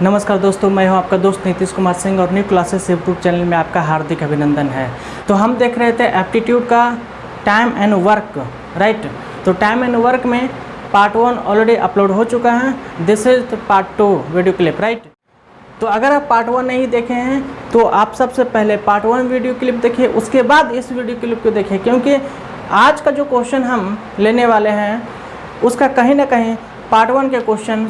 नमस्कार दोस्तों, मैं हूं आपका दोस्त नीतीश कुमार सिंह और न्यू क्लासेस यूट्यूब चैनल में आपका हार्दिक अभिनंदन है। तो हम देख रहे थे एप्टीट्यूड का टाइम एंड वर्क, राइट। तो टाइम एंड वर्क में पार्ट 1 ऑलरेडी अपलोड हो चुका है, this is part 2 video clip, right. तो अगर आप पार्ट 1 नहीं देखे हैं तो आप सबसे पहले पार्ट 1 वीडियो क्लिप देखिए, उसके बाद इस वीडियो क्लिप को देखिए, क्योंकि आज का जो क्वेश्चन हम लेने वाले हैं उसका कहीं ना कहीं पार्ट 1 के क्वेश्चन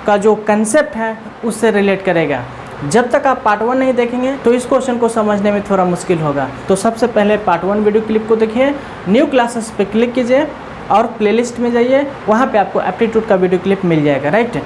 का जो कंसेप्ट है उससे रिलेट करेगा। जब तक आप पार्ट 1 नहीं देखेंगे तो इस क्वेश्चन को समझने में थोड़ा मुश्किल होगा। तो सबसे पहले पार्ट 1 वीडियो क्लिप को देखिए, न्यू क्लासेस पे क्लिक कीजिए और प्लेलिस्ट में जाइए, वहाँ पे आपको एप्टीट्यूड का वीडियो क्लिप मिल जाएगा, राइट।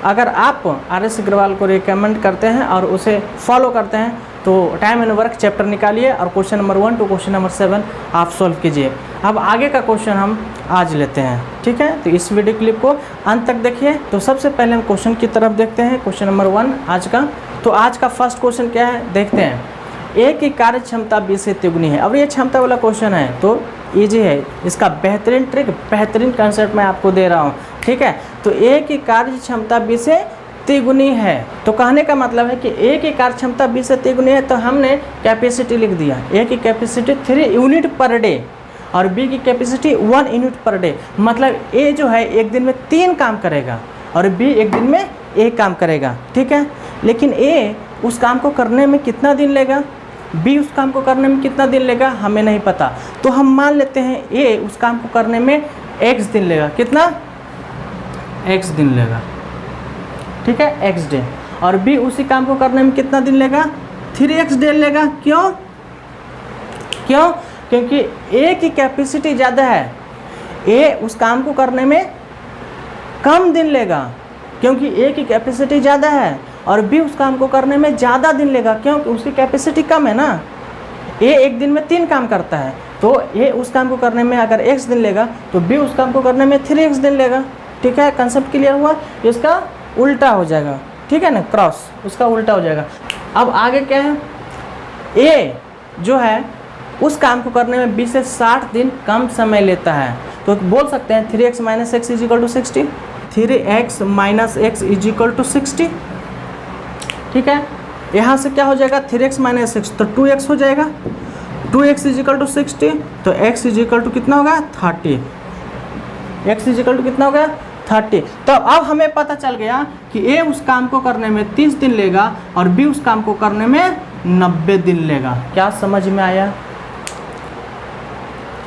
अगर आप RS अग्रवाल को रिकमेंड करते हैं और उसे फॉलो करते हैं तो टाइम एंड वर्क चैप्टर निकालिए और question number 1 to question number 7 आप सॉल्व कीजिए। अब आगे का क्वेश्चन हम आज लेते हैं, ठीक है। तो इस वीडियो क्लिप को अंत तक देखिए। तो सबसे पहले हम क्वेश्चन की तरफ देखते हैं, क्वेश्चन नंबर 1 आज का। तो आज का फर्स्ट क्वेश्चन क्या है देखते हैं। ए की कार्य क्षमता 20 से तिगुनी है। अब ये क्षमता वाला क्वेश्चन है तो ईजी है, इसका बेहतरीन ट्रिक, बेहतरीन कंसेप्ट मैं आपको दे रहा हूँ, ठीक है। तो ए की कार्य क्षमता 20 से तिगुनी है, तो कहने का मतलब है कि ए की कार्य क्षमता 20 से तिगुनी है, तो हमने कैपेसिटी लिख दिया। ए की कैपेसिटी 3 यूनिट पर डे और बी की कैपेसिटी 1 यूनिट पर डे। मतलब ए जो है एक दिन में 3 काम करेगा और बी एक दिन में 1 काम करेगा, ठीक है। लेकिन ए उस काम को करने में कितना दिन लेगा, बी उस काम को करने में कितना दिन लेगा, हमें नहीं पता। तो हम मान लेते हैं ए उस काम को करने में x दिन लेगा। कितना? x दिन लेगा, ठीक है, x डे। और बी उसी काम को करने में कितना दिन लेगा, 3x डे लेगा। क्यों? क्योंकि ए की कैपेसिटी ज़्यादा है, ए उस काम को करने में कम दिन लेगा क्योंकि ए की कैपेसिटी ज़्यादा है, और बी उस काम को करने में ज़्यादा दिन लेगा क्योंकि उसकी कैपेसिटी कम है ना। ए एक दिन में 3 काम करता है, तो ए उस काम को करने में अगर x दिन लेगा तो बी उस काम को करने में 3x दिन लेगा, ठीक है। कंसेप्ट क्लियर हुआ? इसका उल्टा हो जाएगा, ठीक है ना, क्रॉस उसका उल्टा हो जाएगा। अब आगे क्या है, ए जो है उस काम को करने में 20 से 60 दिन कम समय लेता है, तो बोल सकते हैं 3x - x = 60, 3x - x = 60, ठीक है। यहाँ से क्या हो जाएगा, 3x - x तो 2x हो जाएगा, 2x = 60, तो x = कितना होगा, 30, x = कितना होगा, 30। तो अब हमें पता चल गया कि ए उस काम को करने में 30 दिन लेगा और बी उस काम को करने में 90 दिन लेगा। क्या समझ में आया?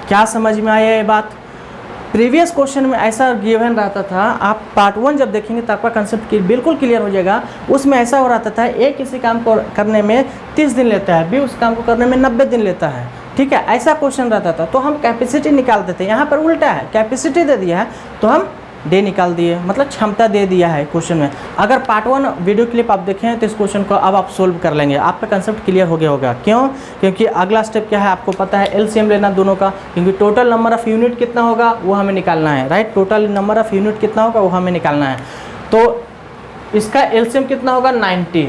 क्या समझ में आया ये बात? प्रीवियस क्वेश्चन में ऐसा गिवन रहता था, आप पार्ट 1 जब देखेंगे तो आपका कंसेप्ट बिल्कुल क्लियर हो जाएगा। उसमें ऐसा हो रहता था, ए किसी काम को करने में 30 दिन लेता है, बी उस काम को करने में 90 दिन लेता है, ठीक है। ऐसा क्वेश्चन रहता था तो हम कैपेसिटी निकाल देते हैं। यहाँ पर उल्टा है, कैपेसिटी दे दिया है तो हम डे निकाल दिए, मतलब क्षमता दे दिया है क्वेश्चन में। अगर पार्ट 1 वीडियो क्लिप आप देखें तो इस क्वेश्चन को अब आप सोल्व कर लेंगे, आपका कंसेप्ट क्लियर हो गया होगा। क्यों? क्योंकि अगला स्टेप क्या है आपको पता है, एलसीएम लेना दोनों का, क्योंकि टोटल नंबर ऑफ़ यूनिट कितना होगा वो हमें निकालना है, right. Total number of unit कितना होगा वो हमें निकालना है। तो इसका एलसीएम कितना होगा, 90।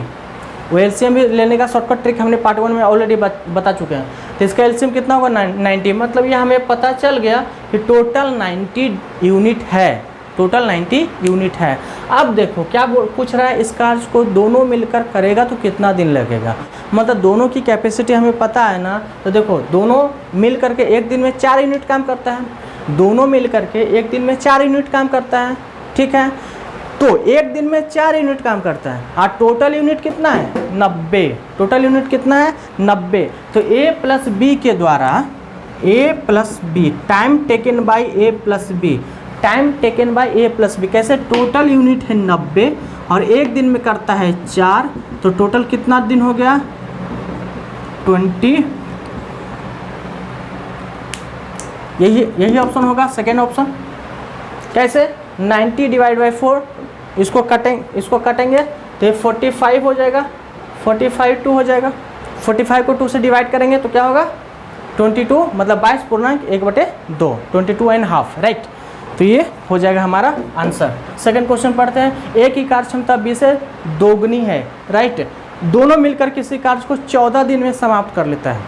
वो एलसीएम भी लेने का शॉर्टकट ट्रिक हमने पार्ट 1 में ऑलरेडी बता चुके हैं। तो इसका एलसीएम कितना होगा, 90। मतलब ये हमें पता चल गया कि टोटल 90 यूनिट है, टोटल 90 यूनिट है। अब देखो क्या पूछ रहा है, इस कार्य को दोनों मिलकर करेगा तो कितना दिन लगेगा। मतलब दोनों की कैपेसिटी हमें पता है ना, तो देखो दोनों मिल करके एक दिन में 4 यूनिट काम करता है, दोनों मिल करके एक दिन में 4 यूनिट काम करता है, ठीक है। तो एक दिन में 4 यूनिट काम करता है और टोटल यूनिट कितना है, 90। टोटल यूनिट कितना है, 90। तो a + b के द्वारा, a + b time taken by a + b, time taken by a + b कैसे, टोटल यूनिट है 90 और एक दिन में करता है 4, तो टोटल कितना दिन हो गया, 20। यही ऑप्शन होगा, सेकेंड ऑप्शन। कैसे, 90 / 4, इसको कटेंगे तो ये 45 हो जाएगा, 45 2 हो जाएगा। 45 को 2 से डिवाइड करेंगे तो क्या होगा, 22, मतलब 22.1/2, 22.5, राइट। तो ये हो जाएगा हमारा आंसर। सेकंड क्वेश्चन पढ़ते हैं। ए की कार्य क्षमता 20 से दोगुनी है, राइट। दोनों मिलकर किसी कार्य को 14 दिन में समाप्त कर लेता है।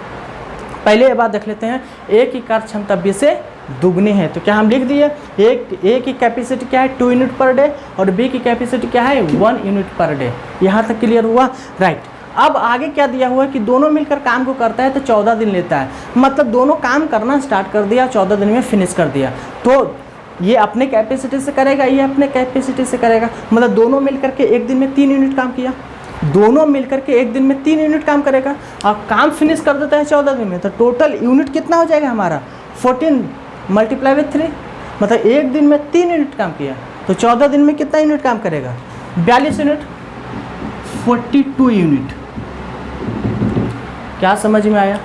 पहले ये बात देख लेते हैं, ए की कार्य क्षमता 20 से दुगनी है। तो क्या हम लिख दिए, ए की कैपेसिटी क्या है 2 यूनिट पर डे और बी की कैपेसिटी क्या है 1 यूनिट पर डे। यहाँ तक क्लियर हुआ, राइट। अब आगे क्या दिया हुआ है कि दोनों मिलकर काम को करता है तो 14 दिन लेता है, मतलब दोनों काम करना स्टार्ट कर दिया, 14 दिन में फिनिश कर दिया। तो ये अपने कैपेसिटी से करेगा, ये अपने कैपेसिटी से करेगा, मतलब दोनों मिलकर के एक दिन में 3 यूनिट काम किया, दोनों मिलकर के एक दिन में 3 यूनिट काम करेगा और काम फिनिश कर देता है 14 दिन में। तो टोटल यूनिट कितना हो जाएगा हमारा 14 मल्टीप्लाई विथ 3, मतलब एक दिन में 3 यूनिट काम किया तो 14 दिन में कितना यूनिट काम करेगा 42 यूनिट, 42 यूनिट। क्या समझ में आया?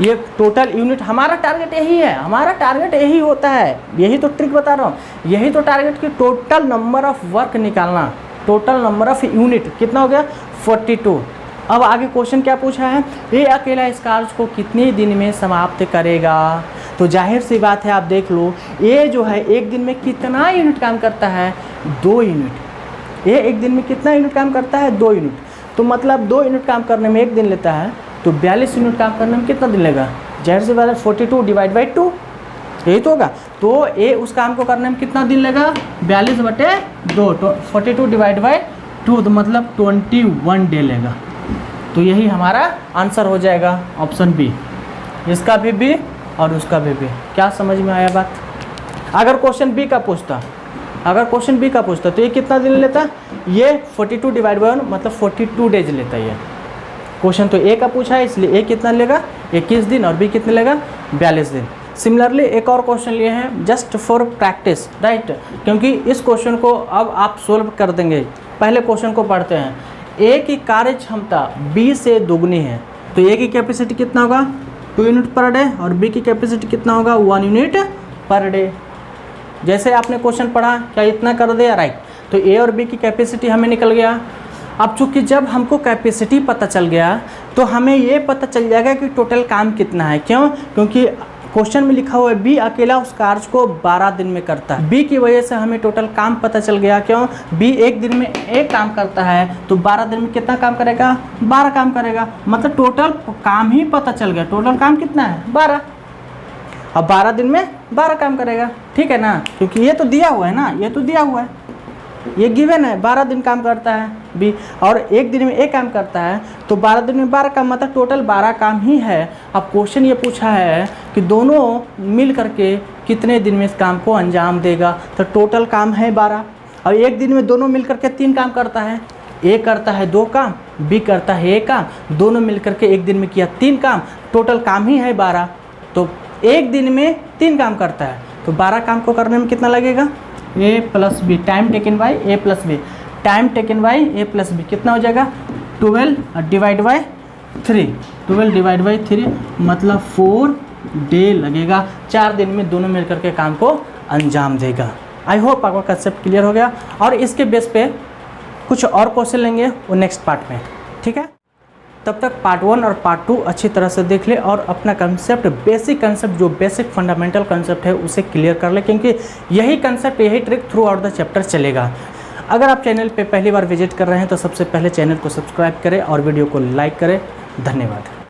ये टोटल यूनिट, हमारा टारगेट यही है, हमारा टारगेट यही होता है, यही तो ट्रिक बता रहा हूँ, यही तो टारगेट की टोटल नंबर ऑफ वर्क निकालना, टोटल नंबर ऑफ यूनिट कितना हो गया 42। अब आगे क्वेश्चन क्या पूछा है, ये अकेला इस कार्य को कितने दिन में समाप्त करेगा। तो जाहिर सी बात है, आप देख लो, ये जो है एक दिन में कितना यूनिट काम करता है 2 यूनिट। ये एक दिन में कितना यूनिट काम करता है 2 यूनिट, तो मतलब 2 यूनिट काम करने में एक दिन लेता है, तो 42 यूनिट काम करने में कितना दिन लगेगा, जाहिर सी बात है 42 डिवाइड बाई 2, यही तो होगा। तो ये उस काम को करने में कितना दिन लगेगा 42/2, 42 डिवाइड बाई 2, तो मतलब 21 डे लेगा। तो यही हमारा आंसर हो जाएगा ऑप्शन बी, इसका भी बी और उसका भी बी। क्या समझ में आया बात? अगर क्वेश्चन बी का पूछता, अगर क्वेश्चन बी का पूछता तो ये कितना दिन लेता, ये 42 डिवाइड बाई 1 मतलब 42 डेज लेता है। ये क्वेश्चन तो ए का पूछा है, इसलिए ए कितना लेगा 21 दिन और बी कितने लेगा 42 दिन। सिमिलरली एक और क्वेश्चन लिए हैं जस्ट फॉर प्रैक्टिस, राइट, क्योंकि इस क्वेश्चन को अब आप सोल्व कर देंगे। पहले क्वेश्चन को पढ़ते हैं। ए की कार्य क्षमता बी से दुगनी है, तो ए की कैपेसिटी कितना होगा 2 यूनिट पर डे और बी की कैपेसिटी कितना होगा 1 यूनिट पर डे। जैसे आपने क्वेश्चन पढ़ा, क्या इतना कर दिया, राइट। तो ए और बी की कैपेसिटी हमें निकल गया। अब चूँकि जब हमको कैपेसिटी पता चल गया तो हमें ये पता चल जाएगा कि टोटल काम कितना है। क्यों? क्योंकि क्वेश्चन में लिखा हुआ है बी अकेला उस कार्य को 12 दिन में करता है। बी की वजह से हमें टोटल काम पता चल गया। क्यों? बी एक दिन में एक काम करता है तो 12 दिन में कितना काम करेगा 12 काम करेगा, मतलब टोटल काम ही पता चल गया। टोटल काम कितना है 12, अब 12 दिन में 12 काम करेगा, ठीक है ना, क्योंकि ये तो दिया हुआ है ना, ये तो दिया हुआ है, ये गिवन है 12 दिन काम करता है बी और एक दिन में एक काम करता है, तो 12 दिन में 12 काम, मतलब टोटल 12 काम ही है। अब क्वेश्चन ये पूछा है कि दोनों मिल करके कितने दिन में इस काम को अंजाम देगा, तो टोटल काम है 12 और एक दिन में दोनों मिल करके 3 काम करता है। ए करता है 2 काम, बी करता है 1 काम, दोनों मिल करके एक दिन में किया 3 काम, टोटल काम ही है 12। तो एक दिन में 3 काम करता है तो 12 काम को करने में कितना लगेगा A plus B, time taken by A plus B, time taken by A plus B कितना हो जाएगा 12 डिवाइड बाई 3, 12 डिवाइड बाई 3 मतलब 4 डे लगेगा। 4 दिन में दोनों मिलकर के काम को अंजाम देगा। आई होप आपका कंसेप्ट क्लियर हो गया और इसके बेस पे कुछ और क्वेश्चन लेंगे वो नेक्स्ट पार्ट में, ठीक है। तब तक पार्ट 1 और पार्ट 2 अच्छी तरह से देख ले और अपना कंसेप्ट, बेसिक कंसेप्ट जो बेसिक फंडामेंटल कंसेप्ट है उसे क्लियर कर ले, क्योंकि यही कंसेप्ट, यही trick through out the chapter चलेगा। अगर आप चैनल पे पहली बार विजिट कर रहे हैं तो सबसे पहले चैनल को सब्सक्राइब करें और वीडियो को लाइक करें। धन्यवाद।